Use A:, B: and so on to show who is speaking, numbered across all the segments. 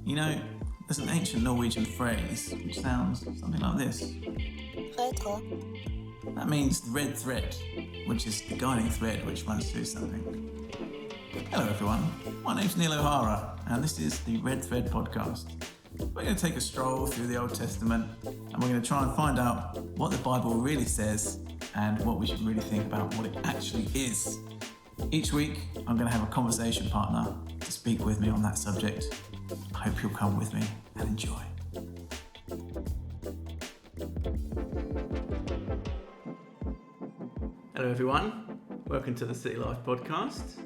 A: You know, there's an ancient Norwegian phrase which sounds something like this. That means the red thread, which is the guiding thread which runs through something. Hello everyone, my name's Neil O'Hara and this is the Red Thread podcast. We're going to take a stroll through the Old Testament and we're going to try and find out what the Bible really says and what we should really think about what it actually is. Each week I'm going to have a conversation partner to speak with me on that subject. I hope you'll come with me and enjoy. Hello everyone, welcome to the City Life podcast.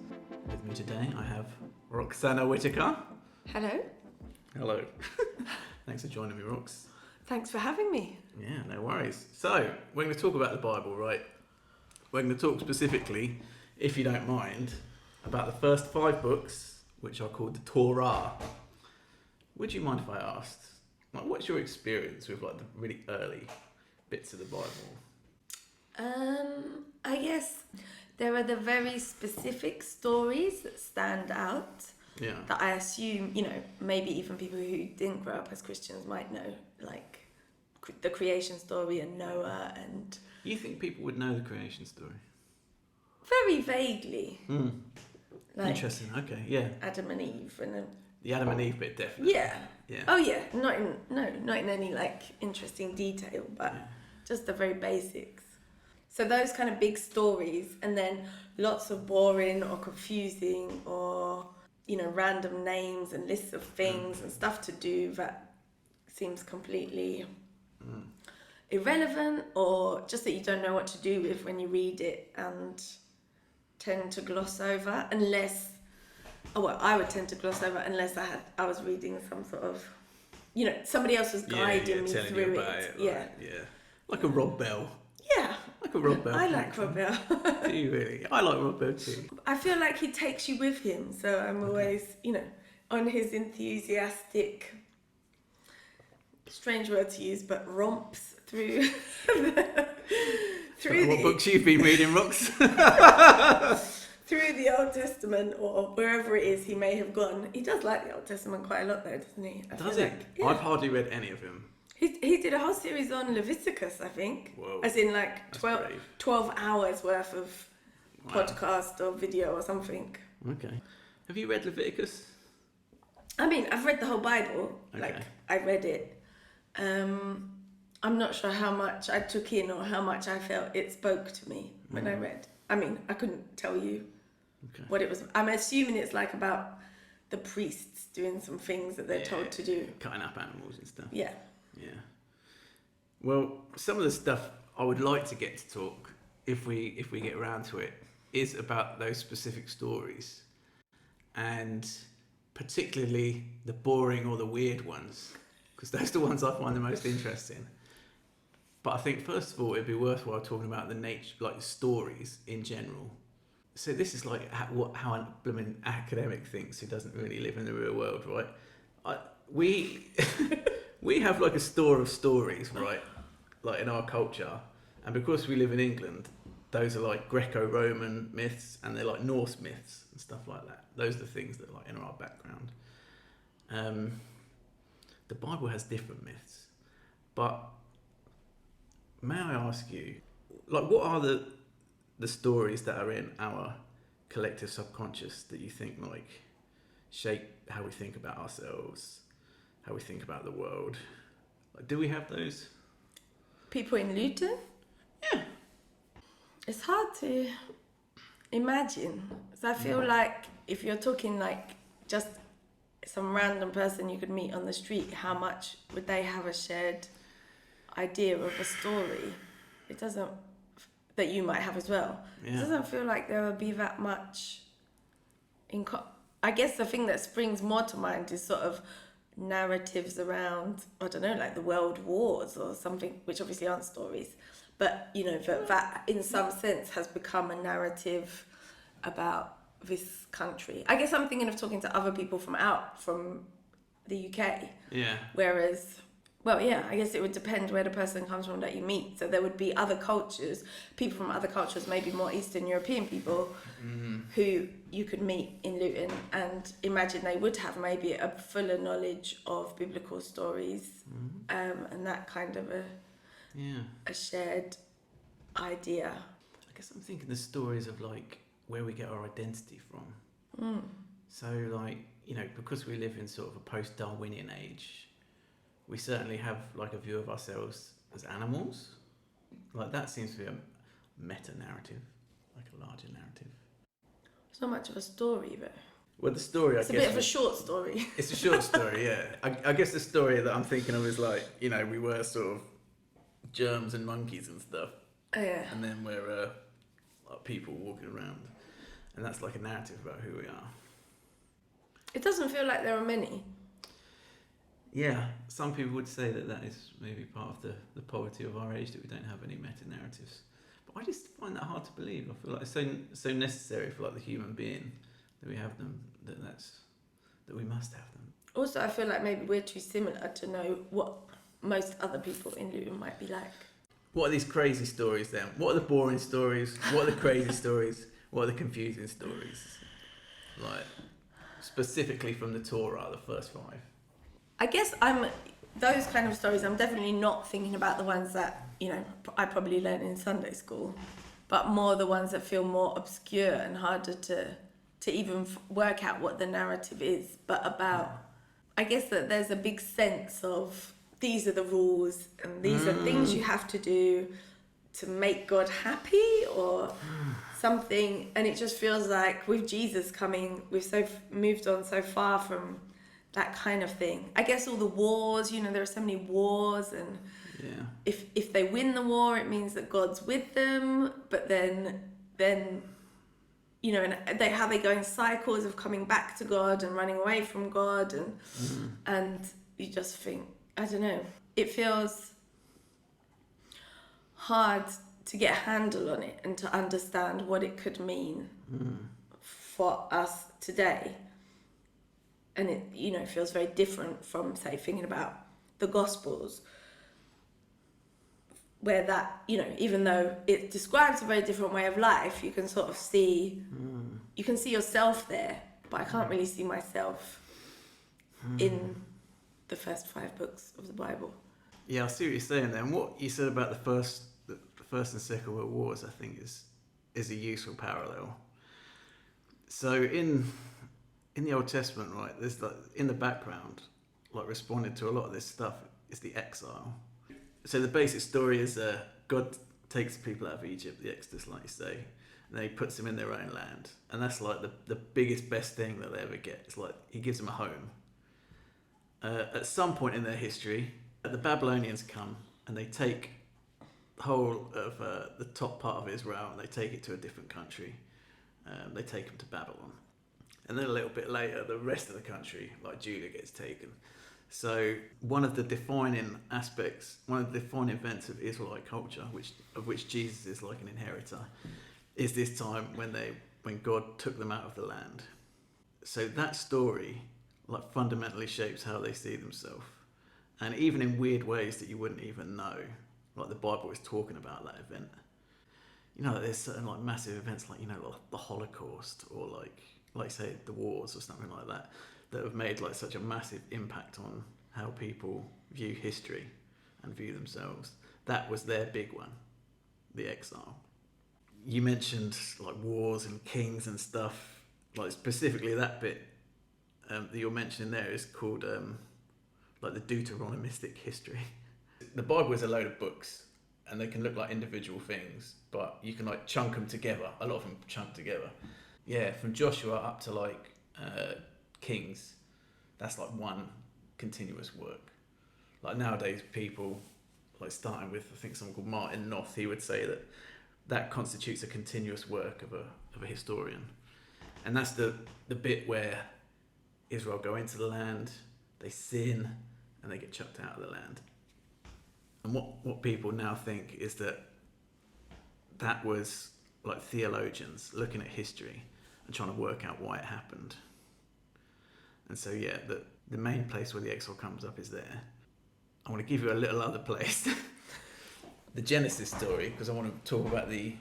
A: With me today I have Roxanna Whitaker.
B: Hello.
A: Hello. Thanks for joining me, Rox.
B: Thanks for having me.
A: Yeah, no worries. So, we're going to talk about the Bible, right? We're going to talk specifically, if you don't mind, about the first 5 books, which are called the Torah. Would you mind if I asked, what's your experience with the really early bits of the Bible?
B: I guess there are the very specific stories that stand out.
A: Yeah.
B: That I assume, maybe even people who didn't grow up as Christians might know, like the creation story and Noah and...
A: You think people would know the creation story?
B: Very vaguely.
A: Interesting, okay, yeah.
B: Adam and Eve and...
A: The Adam and Eve bit, definitely.
B: Yeah. Oh yeah, not in any interesting detail, but just the very basics. So those kind of big stories, and then lots of boring or confusing or, random names and lists of things and stuff to do that seems completely irrelevant, or just that you don't know what to do with when you read it and tend to gloss over unless... I would tend to gloss over unless I was reading some sort of, somebody else was guiding me through it. Yeah.
A: Like a Rob Bell.
B: Yeah.
A: Like a Rob Bell.
B: I like Rob Bell.
A: Do you really? I like Rob Bell too.
B: I feel like he takes you with him, so I'm always, on his enthusiastic, strange word to use, but romps through
A: What books you've been reading, Rox?
B: Through the Old Testament or wherever it is he may have gone. He does like the Old Testament quite a lot though, doesn't he?
A: Does he?
B: Yeah.
A: I've hardly read any of him.
B: He did a whole series on Leviticus, I think.
A: Whoa.
B: As in 12 hours worth of podcast or video or something.
A: Okay. Have you read Leviticus?
B: I mean, I've read the whole Bible.
A: Okay.
B: I read it. I'm not sure how much I took in or how much I felt it spoke to me when I read. I mean, I couldn't tell you what it was. I'm assuming it's about the priests doing some things that they're told to do.
A: Cutting up animals and stuff.
B: Yeah.
A: Yeah. Well, some of the stuff I would like to get to talk, if we get around to it, is about those specific stories. And particularly the boring or the weird ones. Because those are the ones I find the most interesting. But I think, first of all, it'd be worthwhile talking about the nature, stories in general. So this is how a blooming academic thinks who doesn't really live in the real world, right? We have a store of stories, right? In our culture. And because we live in England, those are Greco-Roman myths and they're Norse myths and stuff like that. Those are the things that are in our background. The Bible has different myths. But may I ask you, what are the stories that are in our collective subconscious that you think shape how we think about ourselves, how we think about the world? Do we have those?
B: People in Luton?
A: Yeah.
B: It's hard to imagine. So I feel like if you're talking just some random person you could meet on the street, how much would they have a shared idea of a story? It doesn't, that you might have as well. Yeah. It doesn't feel like there would be that much I guess the thing that springs more to mind is sort of narratives around, I don't know, the world wars or something, which obviously aren't stories, but that in some sense has become a narrative about this country. I guess I'm thinking of talking to other people from the UK.
A: Yeah.
B: Whereas Well, yeah, I guess it would depend where the person comes from that you meet. So there would be other cultures, people from other cultures, maybe more Eastern European people, who you could meet in Luton and imagine they would have maybe a fuller knowledge of biblical stories, and that kind of a shared idea.
A: I guess I'm thinking the stories of like where we get our identity from. So like, you know, because we live in sort of a post-Darwinian age, we certainly have like a view of ourselves as animals. Like that seems to be a meta-narrative, like a larger narrative.
B: It's not much of a story, though.
A: Well, the story,
B: It's a bit of a short story.
A: It's a short story, yeah. I guess the story that I'm thinking of is like, you know, we were sort of germs and monkeys and stuff.
B: Oh, yeah.
A: And then we're like people walking around. And that's like a narrative about who we are.
B: It doesn't feel like there are many.
A: Yeah, some people would say that that is maybe part of the poverty of our age, that we don't have any meta-narratives. But I just find that hard to believe. I feel like it's so necessary for like the human being that we have them, that we must have them.
B: Also, I feel like maybe we're too similar to know what most other people in Luton might be like.
A: What are these crazy stories then? What are the boring stories? What are the crazy stories? What are the confusing stories? Like, specifically from the Torah, the first 5.
B: I guess those kind of stories, I'm definitely not thinking about the ones that, you know, I probably learned in Sunday school, but more the ones that feel more obscure and harder to even work out what the narrative is, but about, I guess that there's a big sense of these are the rules and these are things you have to do to make God happy or something. And it just feels like with Jesus coming, we've moved on so far from that kind of thing. I guess all the wars, you know, there are so many wars, and if they win the war, it means that God's with them. But then you know, and how they go in cycles of coming back to God and running away from God, and you just think, I don't know, it feels hard to get a handle on it and to understand what it could mean for us today. And it, you know, feels very different from, say, thinking about the Gospels, where that, you know, even though it describes a very different way of life, you can sort of see, you can see yourself there, but I can't really see myself in the first 5 books of the Bible.
A: Yeah, I see what you're saying there. And what you said about the first and second world wars, I think is a useful parallel. So in the Old Testament, right, there's like, in the background, like responding to a lot of this stuff is the exile. So the basic story is God takes people out of Egypt, the Exodus, like you say, and then he puts them in their own land. And that's like the biggest, best thing that they ever get. It's like he gives them a home. At some point in their history, the Babylonians come and they take the whole of the top part of Israel and they take it to a different country. They take them to Babylon. And then a little bit later, the rest of the country, like Judah, gets taken. So one of the defining aspects, one of the defining events of Israelite culture, of which Jesus is like an inheritor, is this time when God took them out of the land. So that story like fundamentally shapes how they see themselves. And even in weird ways that you wouldn't even know, like the Bible is talking about that event. You know, there's certain like massive events like, you know, like the Holocaust or like say the wars or something like that have made like such a massive impact on how people view history and view themselves. That was their big one, the exile. You mentioned like wars and kings and stuff, like specifically that bit that you're mentioning there is called like the Deuteronomistic history. The Bible is a load of books and they can look like individual things, but you can like chunk them together. A lot of them chunk together. Yeah, from Joshua up to like Kings, that's like one continuous work. Like nowadays people, like starting with I think someone called Martin Noth, he would say that constitutes a continuous work of a historian. And that's the bit where Israel go into the land, they sin, and they get chucked out of the land. And what people now think is that was like theologians looking at history and trying to work out why it happened. And so yeah, the main place where the exile comes up is there. I want to give you a little other place. The Genesis story, because I want to talk about the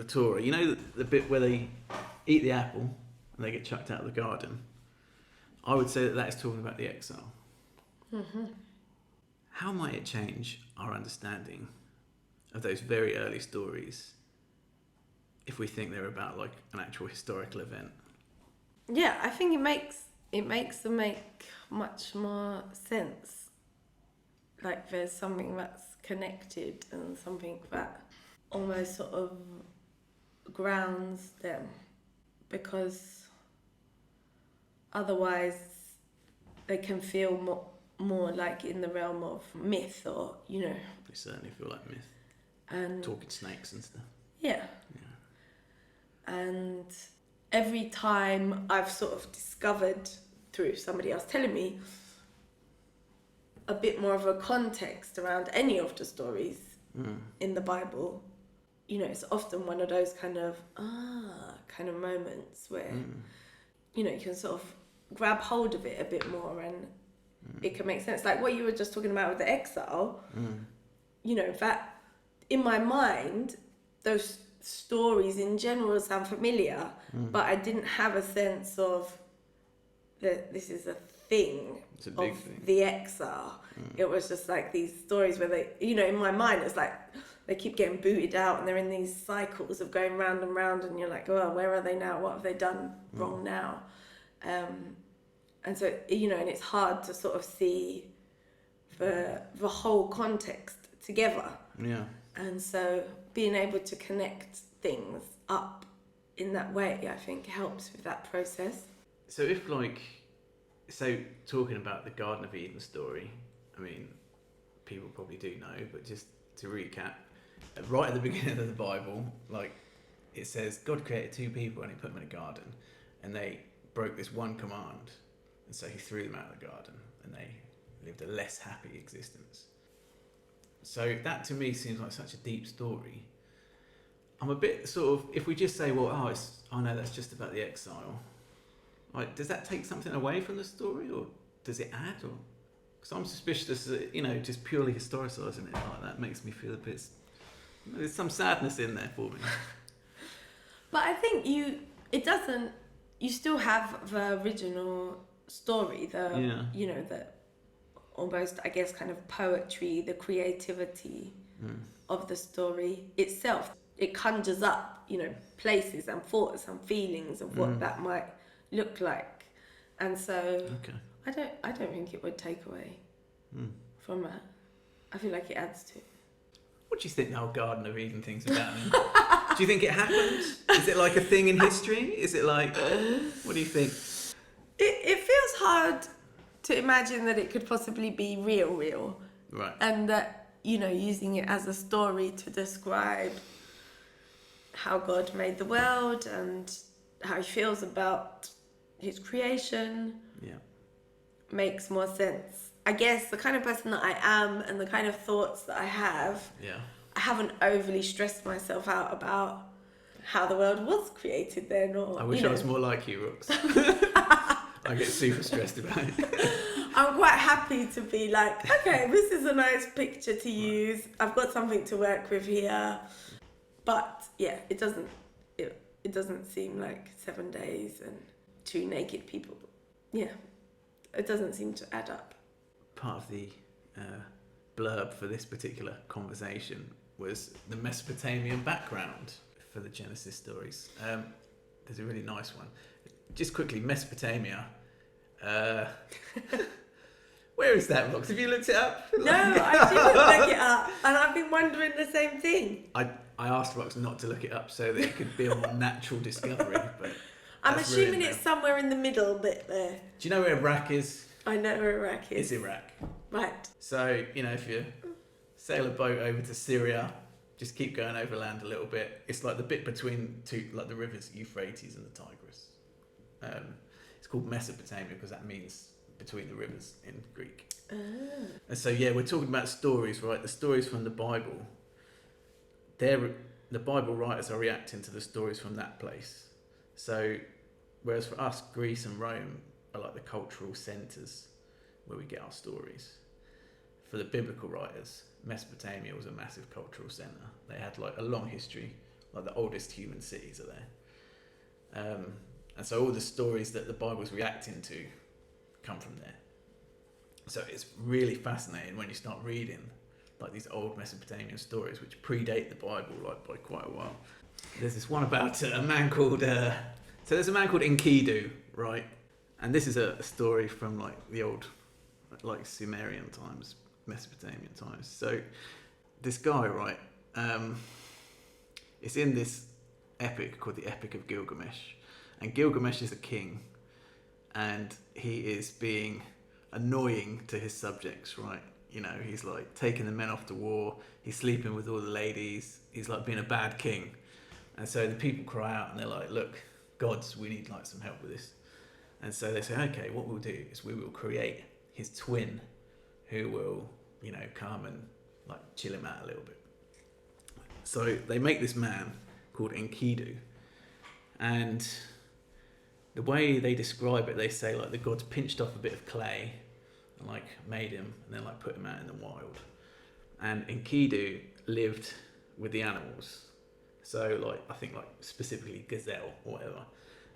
A: Torah. You know the bit where they eat the apple and they get chucked out of the garden? I would say that is talking about the exile.
B: Mm-hmm.
A: How might it change our understanding of those very early stories if we think they're about like an actual historical event?
B: Yeah, I think it makes them make much more sense. Like there's something that's connected and something that almost sort of grounds them, because otherwise they can feel more like in the realm of myth, or
A: They certainly feel like myth.
B: And
A: talking snakes and stuff.
B: Yeah. And every time I've sort of discovered through somebody else telling me a bit more of a context around any of the stories in the Bible, it's often one of those kind of moments where you can sort of grab hold of it a bit more, and it can make sense. Like what you were just talking about with the exile, that in my mind, those stories in general sound familiar, but I didn't have a sense of that this is a thing of the exile. It was just like these stories where they, in my mind, it's like they keep getting booted out and they're in these cycles of going round and round, and you're like, oh, where are they now? What have they done wrong now? And so, and it's hard to sort of see the whole context together.
A: Yeah.
B: And so being able to connect things up in that way, I think helps with that process.
A: So if talking about the Garden of Eden story, I mean, people probably do know, but just to recap, right at the beginning of the Bible, it says God created two people and he put them in a garden, and they broke this one command, and so he threw them out of the garden and they lived a less happy existence. So that to me seems like such a deep story. I'm a bit sort of, if we just say, well, no, that's just about the exile. Does that take something away from the story, or does it add? Or because I'm suspicious that just purely historicising it like that makes me feel a bit. There's some sadness in there for me.
B: But I think it doesn't. You still have the original story, the almost, I guess, kind of poetry, the creativity of the story itself. It conjures up, places and thoughts and feelings of what that might look like, and so I don't think it would take away from that. I feel like it adds to it.
A: What do you think the whole Garden of Eden thing's about? Do you think it happened? Is it like a thing in history? Is it like, what do you think?
B: It feels hard to imagine that it could possibly be real,
A: right?
B: And that using it as a story to describe how God made the world and how he feels about his creation makes more sense. I guess the kind of person that I am and the kind of thoughts that I have, I haven't overly stressed myself out about how the world was created then. Or
A: I wish I was more like you, Rox. I get super stressed about it.
B: I'm quite happy to be like, okay, this is a nice picture to use. I've got something to work with here. But yeah, it doesn't seem like 7 days and 2 naked people. Yeah, it doesn't seem to add up.
A: Part of the blurb for this particular conversation was the Mesopotamian background for the Genesis stories. There's a really nice one. Just quickly, Mesopotamia. Where is that, Rox? Have you looked it up?
B: No, I didn't look it up, and I've been wondering the same thing.
A: I asked Rox not to look it up so that it could be a more natural discovery, but
B: I'm assuming it's somewhere in the middle bit there.
A: Do you know where Iraq is?
B: I know where Iraq is.
A: It's Iraq.
B: Right.
A: So, if you sail a boat over to Syria, just keep going overland a little bit. It's like the bit between the rivers Euphrates and the Tigris. It's called Mesopotamia because that means between the rivers in Greek. And so, we're talking about stories, right? The stories from the Bible. The Bible writers are reacting to the stories from that place. So, whereas for us, Greece and Rome are like the cultural centres where we get our stories. for the biblical writers, Mesopotamia was a massive cultural centre. They had like a long history, like the oldest human cities are there. And so all the stories that the Bible's reacting to come from there. So it's really fascinating when you start reading like these old Mesopotamian stories which predate the Bible like by quite a while. There's this one about a man called so there's a man called Enkidu, right? And this is a story from like the old like Sumerian times, Mesopotamian times. So this guy, right, it's in this epic called the Epic of Gilgamesh. And Gilgamesh is a king, and he is being annoying to his subjects, right? You know, he's like taking the men off to war, he's sleeping with all the ladies, he's like being a bad king. And so the people cry out and they're like, look, gods, we need like some help with this. And so they say, okay, what we'll do is we will create his twin who will, you know, come and like chill him out a little bit. So they make this man called Enkidu, and the way they describe it, they say like the gods pinched off a bit of clay and like made him and then like put him out in the wild. And Enkidu lived with the animals. So like, I think like specifically gazelle or whatever.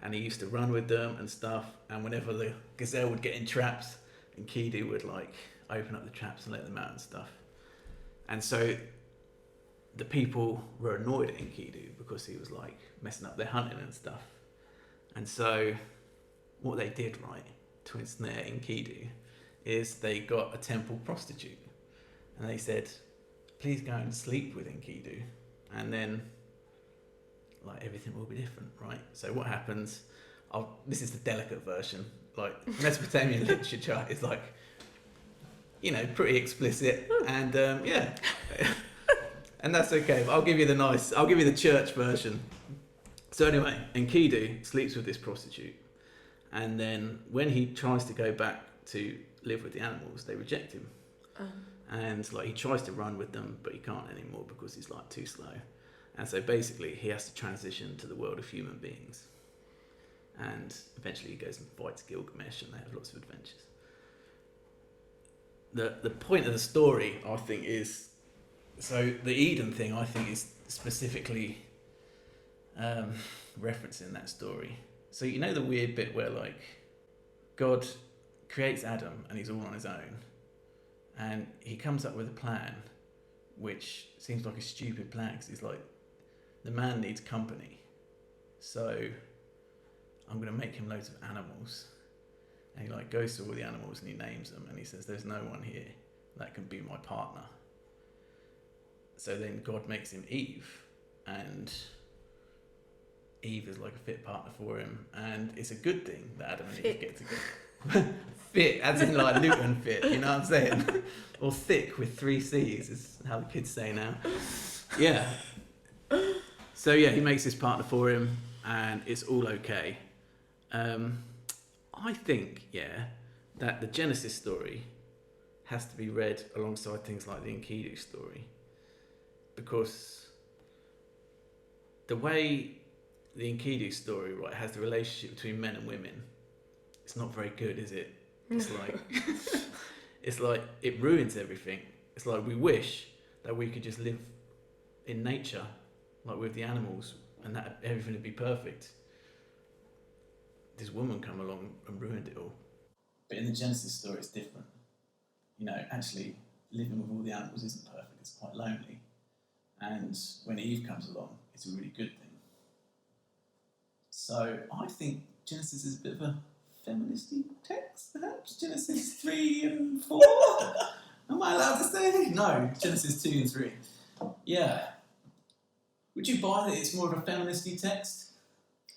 A: And he used to run with them and stuff. And whenever the gazelle would get in traps, Enkidu would like open up the traps and let them out and stuff. And so the people were annoyed at Enkidu because he was like messing up their hunting and stuff. And so what they did, right, to ensnare Enkidu is they got a temple prostitute. And they said, please go and sleep with Enkidu. And then like everything will be different, right? So what happens, this is the delicate version, like Mesopotamian literature is like, you know, pretty explicit, and yeah, and that's okay, but I'll give you the church version. So anyway, Enkidu sleeps with this prostitute, and then when he tries to go back to live with the animals, they reject him. And like he tries to run with them, but he can't anymore because he's like too slow. And so basically he has to transition to the world of human beings. And eventually he goes and fights Gilgamesh, and they have lots of adventures. The point of the story, I think, is, so the Eden thing, I think, is specifically referencing that story. So you know the weird bit where like God creates Adam and he's all on his own, and he comes up with a plan which seems like a stupid plan because he's like, the man needs company, so I'm going to make him loads of animals. And he like goes to all the animals and he names them, and he says, there's no one here that can be my partner. So then God makes him Eve, and Eve is like a fit partner for him, and it's a good thing that Adam and Eve get together. Fit, as in like Luton fit, you know what I'm saying? Or thick with 3 C's is how the kids say now. Yeah. So yeah, he makes this partner for him, and it's all okay. I think, yeah, that the Genesis story has to be read alongside things like the Enkidu story, because the way the Enkidu story, right, has the relationship between men and women, it's not very good, is it? It's like, it's like it ruins everything. It's like we wish that we could just live in nature, like with the animals, and that everything would be perfect. This woman come along and ruined it all. But in the Genesis story, it's different. You know, actually living with all the animals isn't perfect. It's quite lonely. And when Eve comes along, it's a really good thing. So I think Genesis is a bit of a feministy text, perhaps. Genesis 3 and 4. Am I allowed to say? No, Genesis 2 and 3. Yeah. Would you buy that it's more of a feministy text?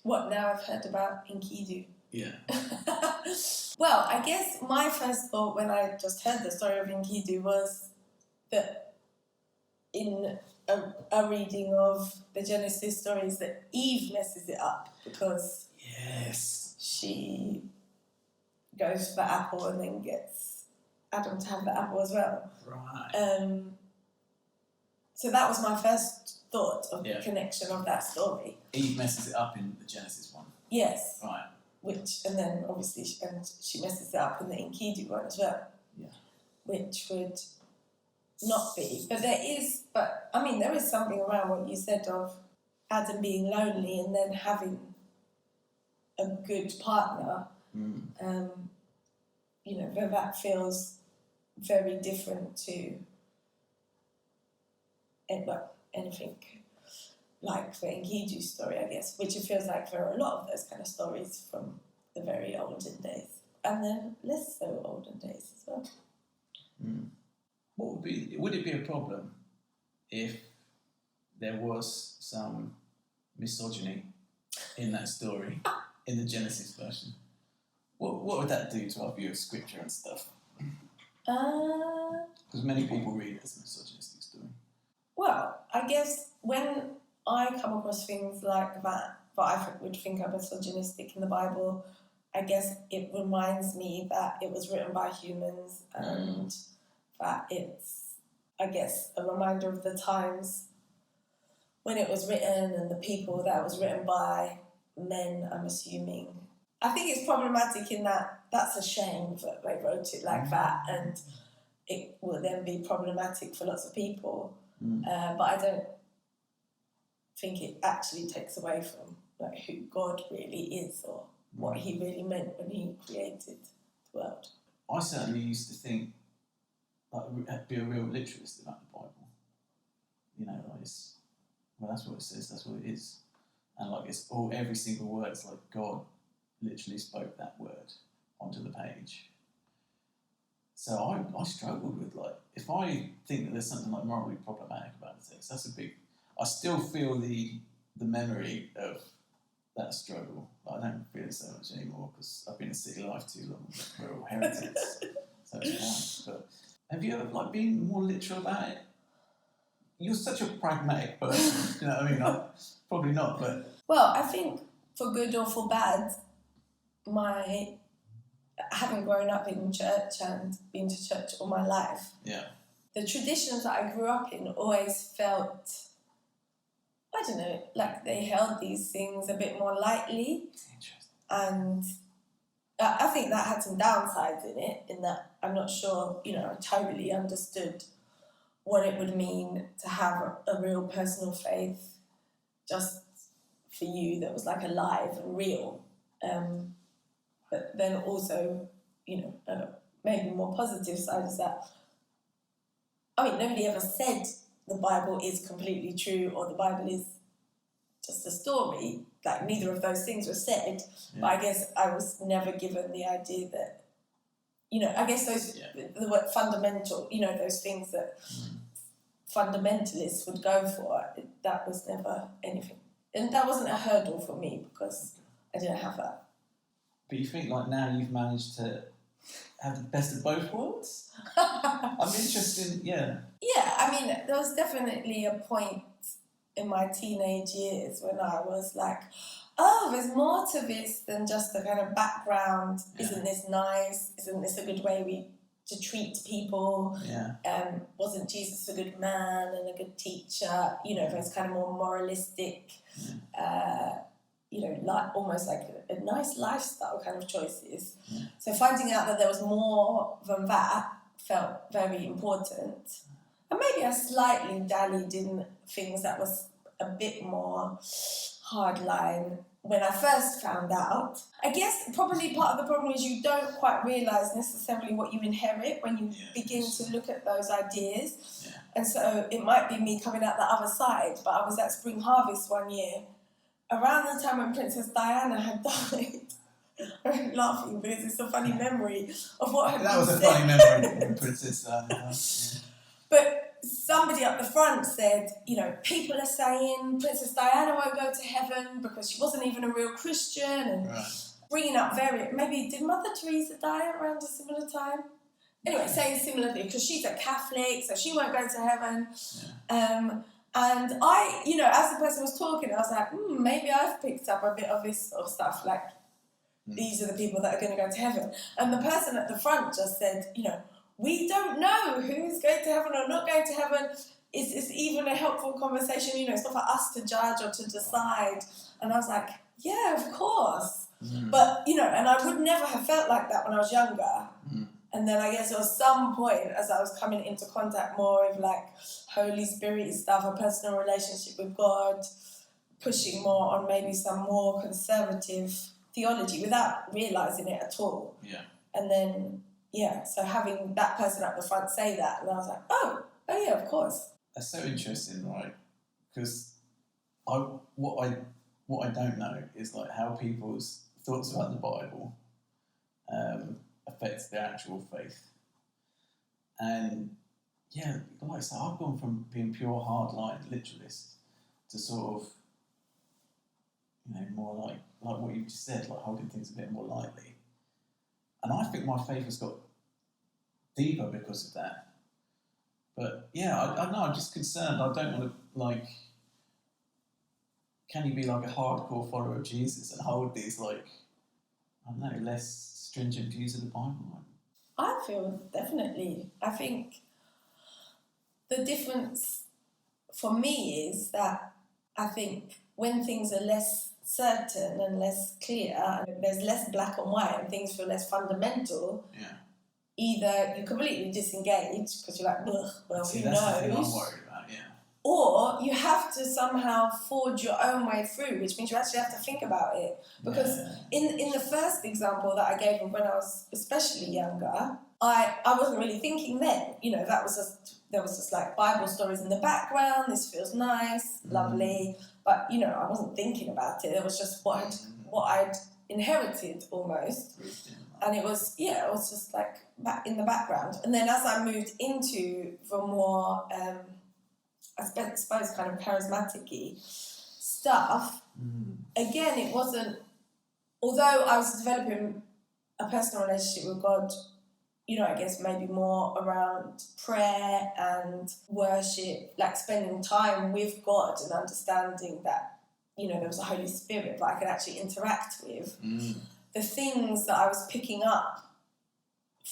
B: What, now I've heard about Enkidu?
A: Yeah.
B: Well, I guess my first thought when I just heard the story of Enkidu was that in a reading of the Genesis stories that Eve messes it up because she goes for the apple and then gets Adam to have the apple as well.
A: Right.
B: So that was my first thought of the connection of that story.
A: Eve messes it up in the Genesis one.
B: Yes.
A: Right.
B: And then obviously she messes it up in the Enkidu one as well.
A: Yeah.
B: Which would not be. But there is something around what you said of Adam being lonely and then having a good partner. That feels very different to anything like the Enkidu story, I guess, which it feels like there are a lot of those kind of stories from the very olden days, and then less so olden days as well.
A: Would it be a problem if there was some misogyny in that story, in the Genesis version? What would that do to our view of scripture and stuff? Because many people read it as a misogynistic story.
B: Well, I guess when I come across things like that I would think are misogynistic in the Bible, I guess it reminds me that it was written by humans and that it's, I guess, a reminder of the times when it was written and the people that it was written by, men, I'm assuming. I think it's problematic in that that's a shame that they wrote it like that, and it will then be problematic for lots of people. But I don't think it actually takes away from who God really is or what he really meant when he created the world.
A: I certainly used to think be a real literalist about the Bible. That's what it says, that's what it is. And it's every single word, it's like God literally spoke that word onto the page. So I struggled with if I think that there's something morally problematic about the text, that's a big. I still feel the memory of that struggle. I don't feel it so much anymore because I've been in city life too long. We're all heretics, so it's fine. But have you ever been more literal about it? You're such a pragmatic person. You know what I mean? Probably not, but.
B: Well, I think for good or for bad, having grown up in church and been to church all my life, the traditions that I grew up in always felt, I don't know, like they held these things a bit more lightly.
A: Interesting.
B: And I think that had some downsides in it, in that I'm not sure, I totally understood what it would mean to have a real personal faith just for you that was alive and real. But then also, maybe more positive side is that, nobody ever said the Bible is completely true or the Bible is just a story. Neither of those things were said. Yeah. But I guess I was never given the idea that, I guess the word fundamental, those things that fundamentalists would go for, that was never anything. And that wasn't a hurdle for me because I didn't have that.
A: But you think now you've managed to have the best of both worlds? I'm interested in,
B: Yeah, there was definitely a point in my teenage years when I was like, oh, there's more to this than just the kind of background. Yeah. Isn't this nice? Isn't this a good way to treat people?
A: Yeah.
B: Wasn't Jesus a good man and a good teacher? Those kind of more moralistic, almost like a nice lifestyle kind of choices. Yeah. So finding out that there was more than that felt very important. And maybe I slightly dallied in things that was a bit more hardline when I first found out. I guess probably part of the problem is you don't quite realise necessarily what you inherit when you begin to look at those ideas. Yeah. And so it might be me coming out the other side, but I was at Spring Harvest one year, around the time when Princess Diana had died. I'm laughing because it's a funny memory of what had been said.
A: That was a funny memory of Princess Diana.
B: But somebody up the front said, people are saying Princess Diana won't go to heaven because she wasn't even a real Christian, and bringing up maybe did Mother Teresa die around a similar time? Anyway, saying similarly because she's a Catholic, so she won't go to heaven. Yeah. And I, as the person was talking, I was like, maybe I've picked up a bit of this sort of stuff, these are the people that are going to go to heaven. And the person at the front just said, we don't know who's going to heaven or not going to heaven. Is this even a helpful conversation? It's not for us to judge or to decide. And I was like, yeah, of course. Mm. But, and I would never have felt like that when I was younger. Mm. And then I guess there was some point as I was coming into contact more with like Holy Spirit stuff, a personal relationship with God, pushing more on maybe some more conservative theology without realising it at all.
C: Yeah.
B: And then, so having that person up the front say that, and I was like, oh yeah, of course.
C: That's so interesting, right? Because what I don't know is like how people's thoughts about the Bible affects their actual faith. And yeah, like I said, I've gone from being pure hardline literalist to sort of, more like what you just said, like holding things a bit more lightly. And I think my faith has got deeper because of that. But yeah, I know, I'm just concerned. I don't want to, can you be like a hardcore follower of Jesus and hold these, less stringent views of the Bible?
B: I feel definitely. I think the difference for me is that I think when things are less certain and less clear, and there's less black and white and things feel less fundamental, either you completely disengage because you're like, ugh, well,
C: See,
B: who
C: that's
B: knows?
C: the thing I'm worried about,
B: Or you have to somehow forge your own way through, which means you actually have to think about it. Because in the first example that I gave of when I was especially younger, I wasn't really thinking then. There was just like Bible stories in the background. This feels nice, lovely. But, I wasn't thinking about it. It was just what I'd inherited almost. And it was just like back in the background. And then as I moved into the more... I suppose kind of charismatic-y stuff. Again, it wasn't, although I was developing a personal relationship with God, I guess maybe more around prayer and worship, like spending time with God and understanding that, there was a Holy Spirit that I could actually interact with. The things that I was picking up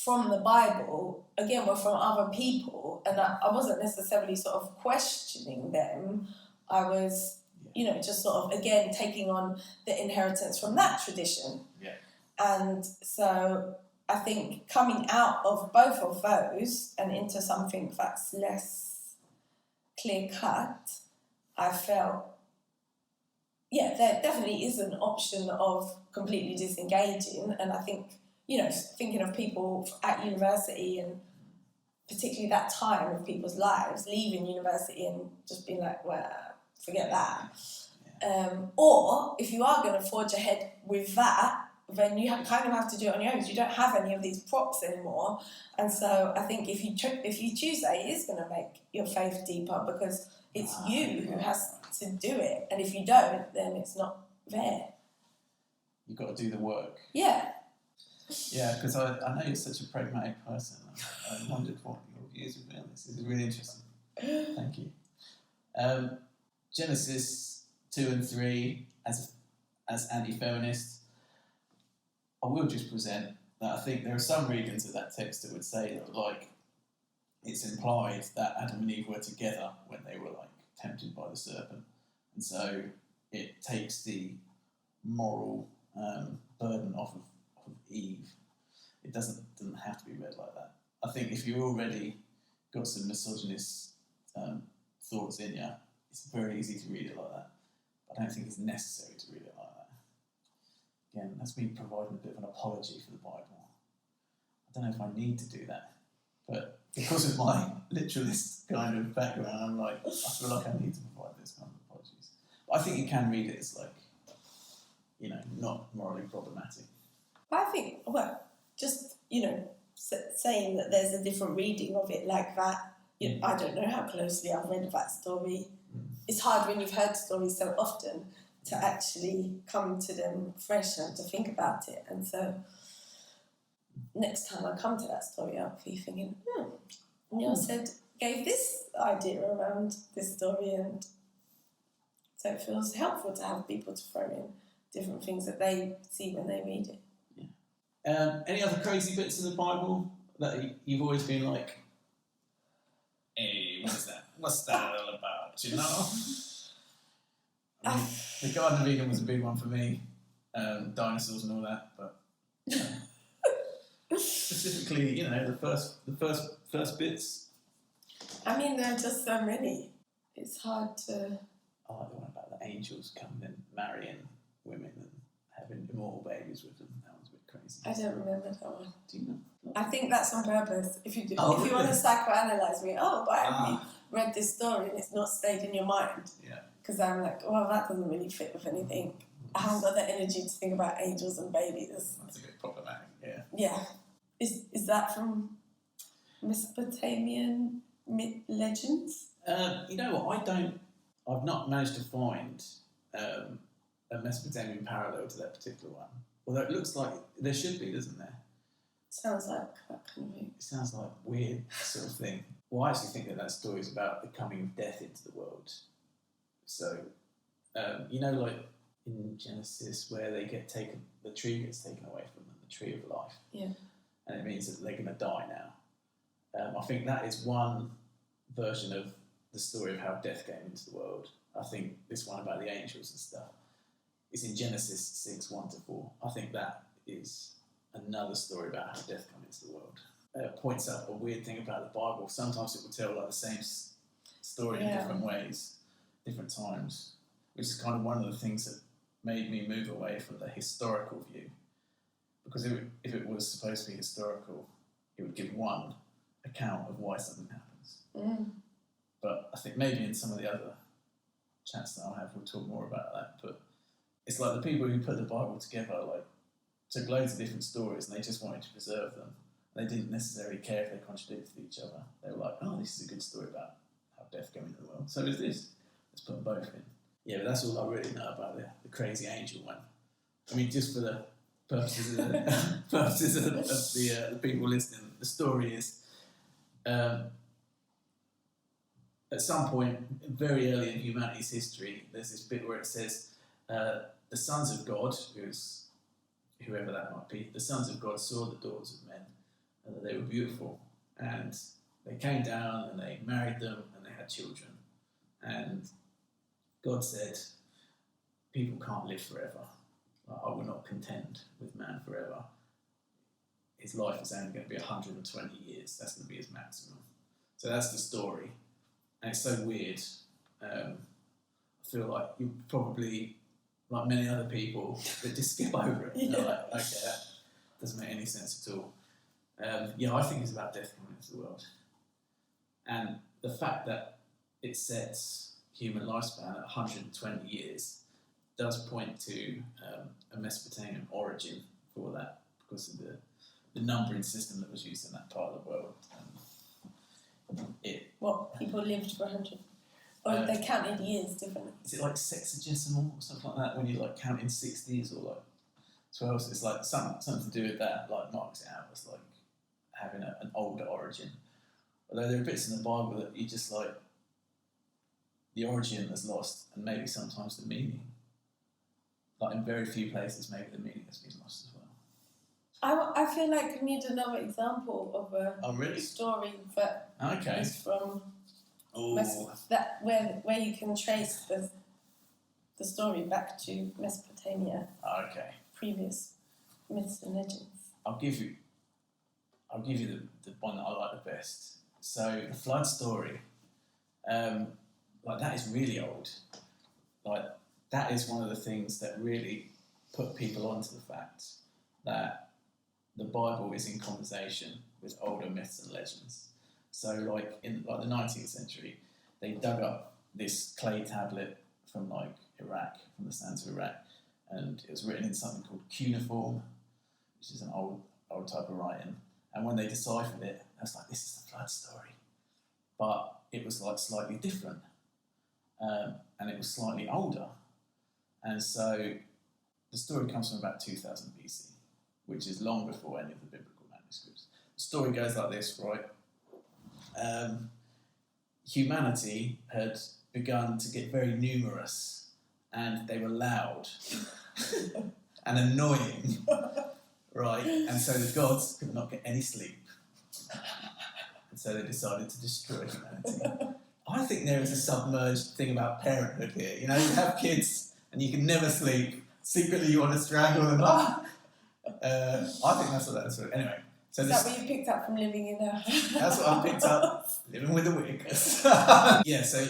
B: from the Bible, again, were from other people, and I wasn't necessarily sort of questioning them. I was, just sort of, again, taking on the inheritance from that tradition.
C: Yeah.
B: And so I think coming out of both of those and into something that's less clear-cut, I felt, there definitely is an option of completely disengaging, and I think, thinking of people at university and particularly that time of people's lives, leaving university and just being like, well, forget that. Or if you are going to forge ahead with that, then you kind of have to do it on your own. You don't have any of these props anymore. And so I think if you choose that, it is going to make your faith deeper because it's you who has to do it. And if you don't, then it's not there.
C: You've got to do the work.
B: Yeah.
C: Yeah, because I know you're such a pragmatic person. I wondered what your views would be on this. This is really interesting. Thank you. Genesis 2 and 3, as anti-feminists, I will just present that I think there are some readings of that text that would say that, it's implied that Adam and Eve were together when they were, tempted by the serpent. And so it takes the moral burden off of Eve. It doesn't have to be read like that. I think if you've already got some misogynist thoughts in you, it's very easy to read it like that. But I don't think it's necessary to read it like that. Again, that's me providing a bit of an apology for the Bible. I don't know if I need to do that, but because of my literalist kind of background, I feel like I need to provide this kind of apologies. But I think you can read it as not morally problematic.
B: I think, just, saying that there's a different reading of it like that, I don't know how closely I've read that story. It's hard when you've heard stories so often to actually come to them fresh and to think about it. And so next time I come to that story, I'll be thinking, Neil gave this idea around this story, and so it feels helpful to have people to throw in different things that they see when they read it.
C: Any other crazy bits in the Bible that you've always been like, hey, what's that? What's that all about? You know? I mean, the Garden of Eden was a big one for me. Dinosaurs and all that, but Specifically, you know, the first bits.
B: I mean, there are just so many. It's hard to.
C: I like the one about the angels coming and marrying women and having immortal babies with them. That one's a bit crazy.
B: I don't remember that one.
C: Do you know?
B: I think that's on purpose. If you do,
C: Oh,
B: if you want to
C: really?
B: psychoanalyze me, why have you read this story and it's not stayed in your mind?
C: Yeah.
B: Because I'm like, well, that doesn't really fit with anything. I haven't got the energy to think about angels and babies.
C: That's a bit problematic. Yeah.
B: Yeah. Is that from Mesopotamian legends?
C: You know what? I've not managed to find a Mesopotamian parallel to that particular one. Although it looks like there should be, doesn't there?
B: Sounds like that kind of thing.
C: It sounds like weird sort of thing. Well, I actually think that story is about the coming of death into the world. So, you know, like in Genesis, where they get taken, the tree gets taken away from them, the tree of life.
B: Yeah.
C: And it means that they're going to die now. I think that is one version of the story of how death came into the world. I think this one about the angels and stuff is in Genesis 6, 1-4. I think that is another story about how death came into the world. Points out a weird thing about the Bible. Sometimes it will tell like the same story in different ways, different times, which is kind of one of the things that made me move away from the historical view. Because if it was supposed to be historical, it would give one account of why something happens.
B: Mm.
C: But I think maybe in some of the other chats that I'll have, we'll talk more about that. But it's like the people who put the Bible together, like, took loads of different stories and they just wanted to preserve them. They didn't necessarily care if they contradicted each other. They were like, oh, this is a good story about how death came into the world. So is this. Let's put them both in. Yeah, but that's all I really know about the crazy angel one. I mean, just for the purposes of the people listening, the story is at some point, very early in humanity's history, there's this bit where it says the sons of God, whoever that might be, the sons of God saw the daughters of men and that they were beautiful, and they came down and they married them and they had children, and God said, people can't live forever. I will not contend with man forever. His life is only going to be 120 years. That's going to be his maximum. So that's the story. And it's so weird. I feel like you probably, like many other people, that just skip over it. They're like, okay, that doesn't make any sense at all. I think it's about death coming into the world. And the fact that it sets human lifespan at 120 years does point to a Mesopotamian origin for that, because of the numbering system that was used in that part of the world.
B: What, people lived for 100? Or they counted years differently?
C: Is it like sexagesimal or something like that, when you like count in 60s or like 12s? It's like something to do with that, like marks it out as like having an older origin. Although there are bits in the Bible that you just like, the origin is lost, and maybe sometimes the meaning. Like in very few places, maybe the meaning has been lost as well.
B: I feel like we need another example of a story that is from where you can trace the story back to Mesopotamia. Previous myths and legends.
C: I'll give you the one that I like the best. So the flood story, like that is really old. Like that is one of the things that really put people onto the fact that the Bible is in conversation with older myths and legends. So like in the 19th century, they dug up this clay tablet from like Iraq, from the sands of Iraq, and it was written in something called cuneiform, which is an old type of writing. And when they deciphered it, I was like, this is the flood story. But it was like slightly different. And it was slightly older. And so the story comes from about 2000 BC, which is long before any of the biblical manuscripts. The story goes like this, right? Humanity had begun to get very numerous, and they were loud and annoying, right? And so the gods could not get any sleep. And so they decided to destroy humanity. I think there is a submerged thing about parenthood here. You know, you have kids and you can never sleep. Secretly you want to strangle them. I think that's what that is. Anyway, So
B: Is that what you picked up from living in a...
C: That's what I picked up, living with the Whittakers. Yeah, so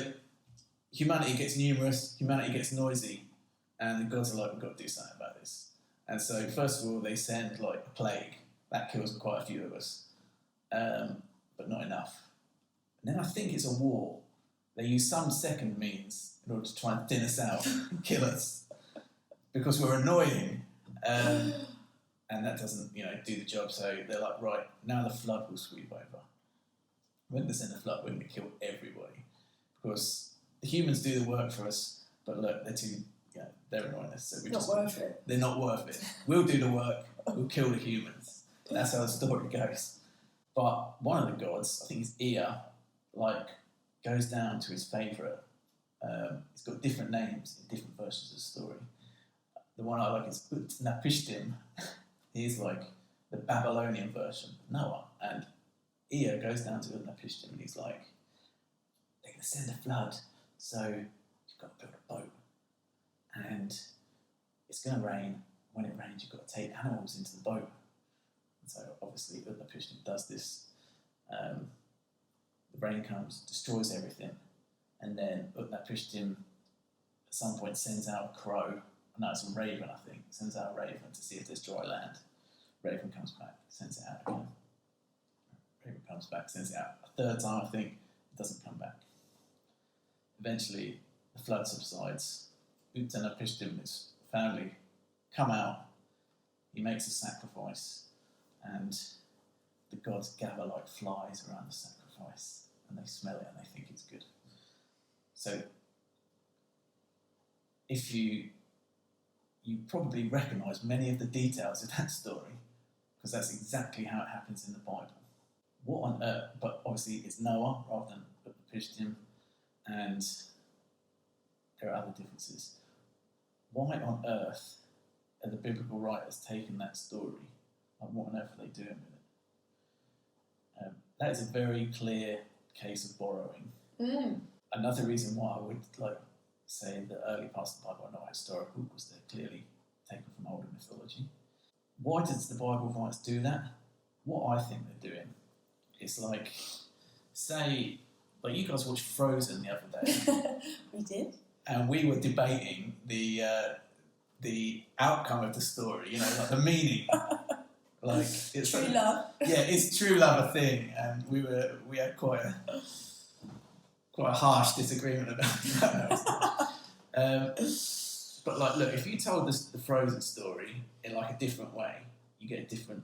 C: humanity gets numerous, humanity gets noisy, and the gods are like, we've got to do something about this. And so, first of all, they send like a plague. That kills quite a few of us, but not enough. And then I think it's a war. They use some second means in order to try and thin us out and kill us, because we're annoying. And that doesn't, do the job. So they're like, right, now the flood will sweep over. We're going to send the flood. We're going to kill everybody, because the humans do the work for us. But look, they're annoying us. So they're not worth it. We'll do the work. We'll kill the humans. That's how the story goes. But one of the gods, I think it's Ea, goes down to his favourite. It's got different names in different versions of the story. The one I like is Utnapishtim. He's like the Babylonian version of Noah. And Ea goes down to Utnapishtim and he's like, they're going to send a flood, so you've got to build a boat. And it's going to rain. When it rains, you've got to take animals into the boat. And so obviously Utnapishtim does this. The rain comes, destroys everything. And then Utnapishtim at some point sends out a crow. No, it's a raven, I think. Sends out a raven to see if there's dry land. Raven comes back, sends it out again. Raven comes back, sends it out a third time, I think. It doesn't come back. Eventually, the flood subsides. Utnapishtim and his family come out. He makes a sacrifice, and the gods gather like flies around the sacrifice, and they smell it and they think it's good. So, if you probably recognise many of the details of that story, because that's exactly how it happens in the Bible. What on earth? But obviously it's Noah rather than Utnapishtim, and there are other differences. Why on earth are the biblical writers taking that story? What on earth are they doing with it? That is a very clear case of borrowing. Another reason why I would say the early parts of the Bible are not historical, because they're clearly taken from older mythology. Why does the Bible writers do that? What I think they're doing is say, you guys watched Frozen the other day.
B: We did.
C: And we were debating the outcome of the story, the meaning. It's
B: true love.
C: Yeah, it's true love a thing, and we had quite a harsh disagreement about that. But look, if you told the Frozen story in a different way, you get a different.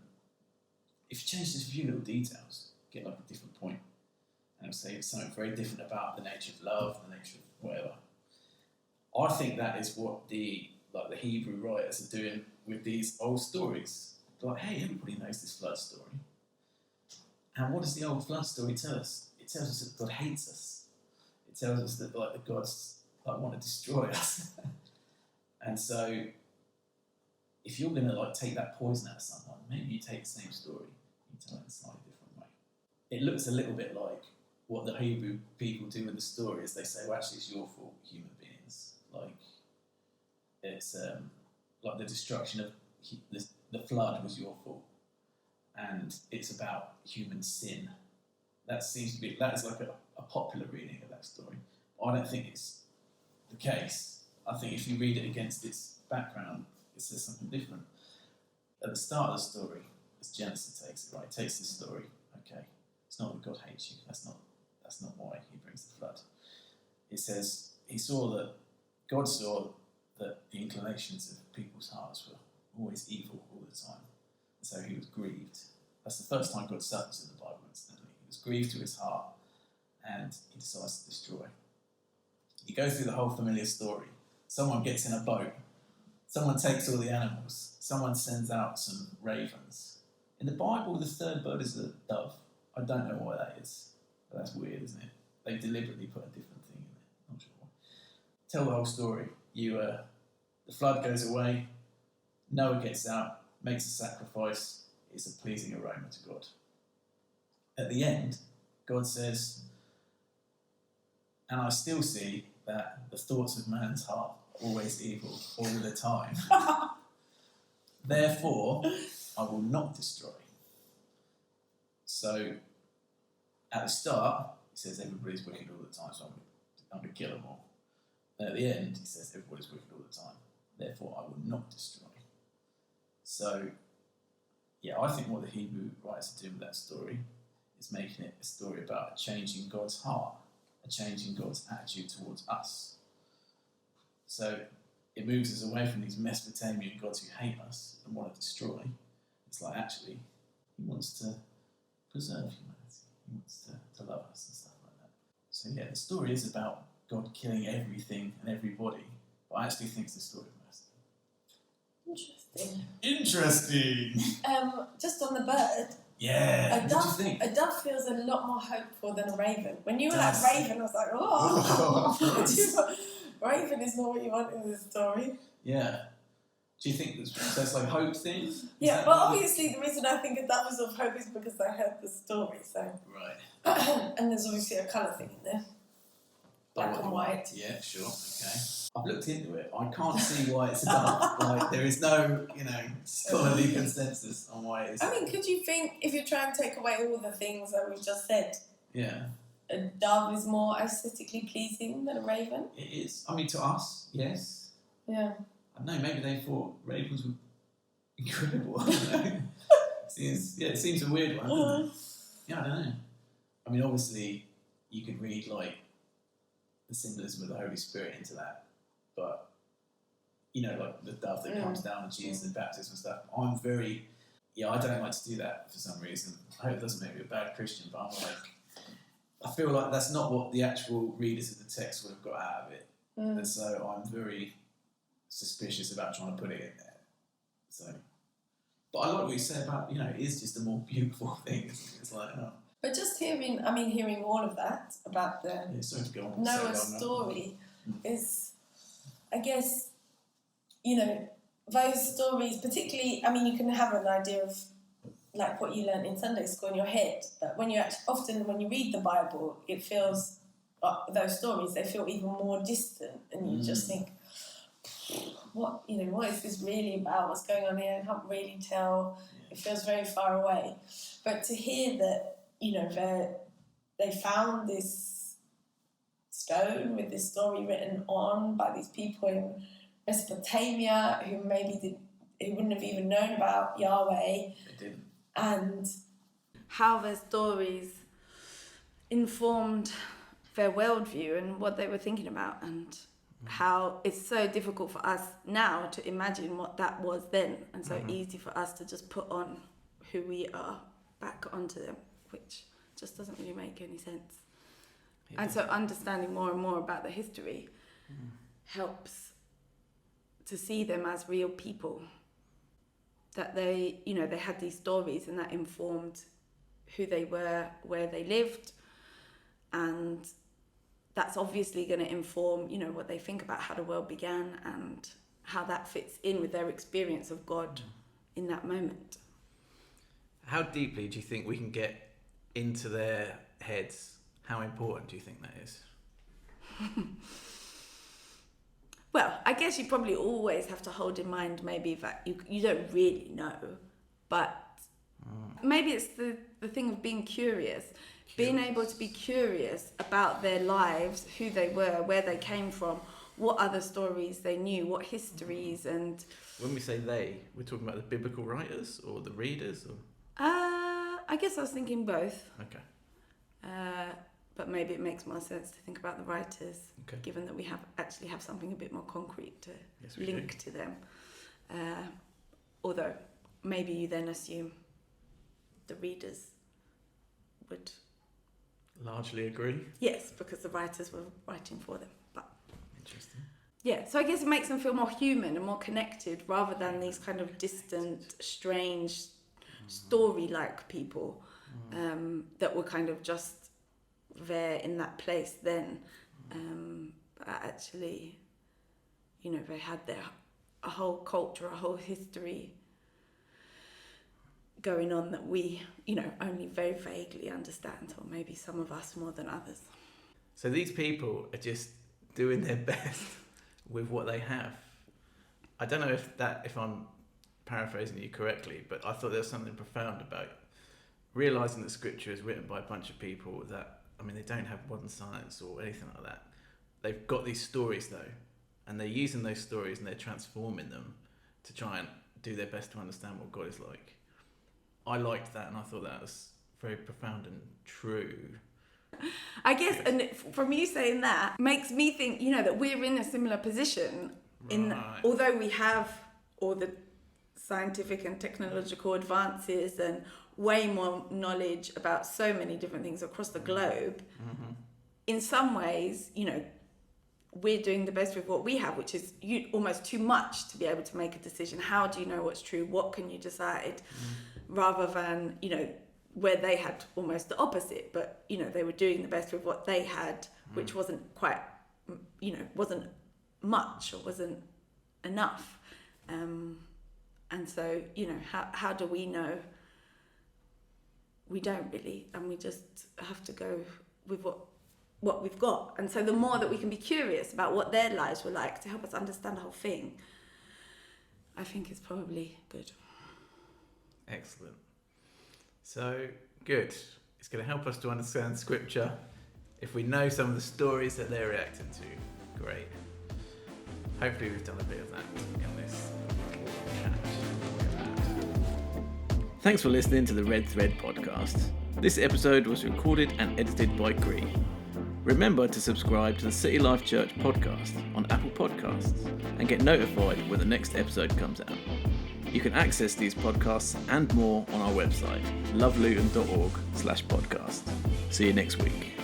C: If you change just a few little details, you get a different point. And say it's something very different about the nature of love, the nature of whatever. I think that is what the Hebrew writers are doing with these old stories. They're like, hey, everybody knows this flood story. And what does the old flood story tell us? It tells us that God hates us. It tells us that the gods want to destroy us. And so, if you're going to take that poison out of someone, maybe you take the same story, you tell it in a slightly different way. It looks a little bit like what the Hebrew people do with the story is they say, well, actually, it's your fault, human beings. It's the destruction of the flood was your fault, and it's about human sin. That is a popular reading of that story. I don't think it's the case. I think if you read it against its background, it says something different. At the start of the story, as Genesis takes it, right? It takes this story. Okay, it's not that God hates you. That's not why He brings the flood. It says God saw that the inclinations of people's hearts were always evil all the time, and so He was grieved. That's the first time God suffers in the Bible. Incidentally, He was grieved to His heart, and He decides to destroy. You go through the whole familiar story. Someone gets in a boat. Someone takes all the animals. Someone sends out some ravens. In the Bible, the third bird is a dove. I don't know why that is, but that's weird, isn't it? They deliberately put a different thing in there. Not sure why. Tell the whole story. The flood goes away. Noah gets out, makes a sacrifice. It's a pleasing aroma to God. At the end, God says, and I still see that the thoughts of man's heart are always evil all the time. Therefore, I will not destroy. So at the start, he says everybody's wicked all the time, so I'm going to kill them all. And at the end, he says everybody's wicked all the time, therefore I will not destroy. So, yeah, I think what the Hebrew writers are doing with that story is making it a story about a change in God's heart, a change in God's attitude towards us. So it moves us away from these Mesopotamian gods who hate us and want to destroy. It's like, actually, he wants to preserve humanity. He wants to love us and stuff like that. So yeah, the story is about God killing everything and everybody, but I actually think it's the story of mercy. Interesting.
B: Just on the bird.
C: Yeah. What do you think?
B: A dove feels a lot more hopeful than a raven. When you were
C: Does.
B: like raven, I was like, oh. Raven is not what you want in this story.
C: Yeah. Do you think so? It's like hope thing?
B: Yeah, but obviously the reason I think a dove is of hope is because I heard the story. So
C: right.
B: And there's obviously a colour thing in there, black and white.
C: Yeah, sure. Okay. I've looked into it. I can't see why it's a dove. Like there is no, scholarly consensus on why it is.
B: I mean, could you think if you try and take away all the things that we've just said?
C: Yeah.
B: A dove is more aesthetically pleasing than a raven?
C: It is. I mean, to us, yes.
B: Yeah.
C: I don't know, maybe they thought ravens were incredible. I don't know. It seems a weird one, doesn't it? Yeah, I don't know. I mean, obviously, you could read, like, the symbolism of the Holy Spirit into that. But, like the dove that comes down on Jesus and baptism and stuff. I don't like to do that for some reason. I hope it doesn't make me a bad Christian, but I feel like that's not what the actual readers of the text would have got out of it. And so I'm very suspicious about trying to put it in there. So, but I like what you say about, it is just a more beautiful thing. It's like, oh.
B: But just hearing all of that about the
C: Sorry to go on
B: Noah's story is, I guess, those stories, particularly, you can have an idea of like what you learned in Sunday school in your head, but when you read the Bible, it feels, those stories, they feel even more distant, and you just think, what is this really about? What's going on here? I can't really tell. It feels very far away. But to hear that, they found this stone with this story written on by these people in Mesopotamia who wouldn't have even known about Yahweh.
C: They didn't.
B: And how their stories informed their worldview and what they were thinking about, and how it's so difficult for us now to imagine what that was then, and so easy for us to just put on who we are back onto them, which just doesn't really make any sense. Yeah. And so understanding more and more about the history helps to see them as real people, that they had these stories and that informed who they were, where they lived, and that's obviously going to inform, what they think about how the world began and how that fits in with their experience of God in that moment.
A: How deeply do you think we can get into their heads? How important do you think that is?
B: Well, I guess you probably always have to hold in mind maybe that you don't really know, but maybe it's the thing of being curious. Being able to be curious about their lives, who they were, where they came from, what other stories they knew, what histories, and...
A: When we say they, we're talking about the biblical writers or the readers? Or?
B: I guess I was thinking both.
A: Okay.
B: But maybe it makes more sense to think about the writers, given that we have something a bit more concrete to link to them. Although maybe you then assume the readers would...
A: largely agree?
B: Yes, because the writers were writing for them. But
A: interesting.
B: Yeah, so I guess it makes them feel more human and more connected rather than these kind of distant, strange, story-like people that were kind of just there in that place then. But actually, they had a whole culture, a whole history going on that we, only very vaguely understand, or maybe some of us more than others.
A: So these people are just doing their best with what they have. I don't know if I'm paraphrasing you correctly, but I thought there was something profound about realising that scripture is written by a bunch of people that, I mean, they don't have modern science or anything like that. They've got these stories though, and they're using those stories and they're transforming them to try and do their best to understand what God is like. I liked that, and I thought that was very profound and true.
B: I guess, and from you saying that, makes me think, that we're in a similar position. Although we have all the scientific and technological advances and way more knowledge about so many different things across the globe, in some ways, we're doing the best with what we have, which is almost too much to be able to make a decision. How do you know what's true? What can you decide? Rather than, where they had almost the opposite, but, they were doing the best with what they had, which wasn't quite, wasn't much or wasn't enough. And so, how do we know? We don't really, and we just have to go with what we've got. And so the more that we can be curious about what their lives were like to help us understand the whole thing, I think it's probably good.
A: Excellent. So, good. It's going to help us to understand scripture if we know some of the stories that they're reacting to. Great. Hopefully we've done a bit of that in this chat. Thanks for listening to the Red Thread podcast. This episode was recorded and edited by Gree. Remember to subscribe to the City Life Church podcast on Apple Podcasts and get notified when the next episode comes out. You can access these podcasts and more on our website, loveluton.org/podcast. See you next week.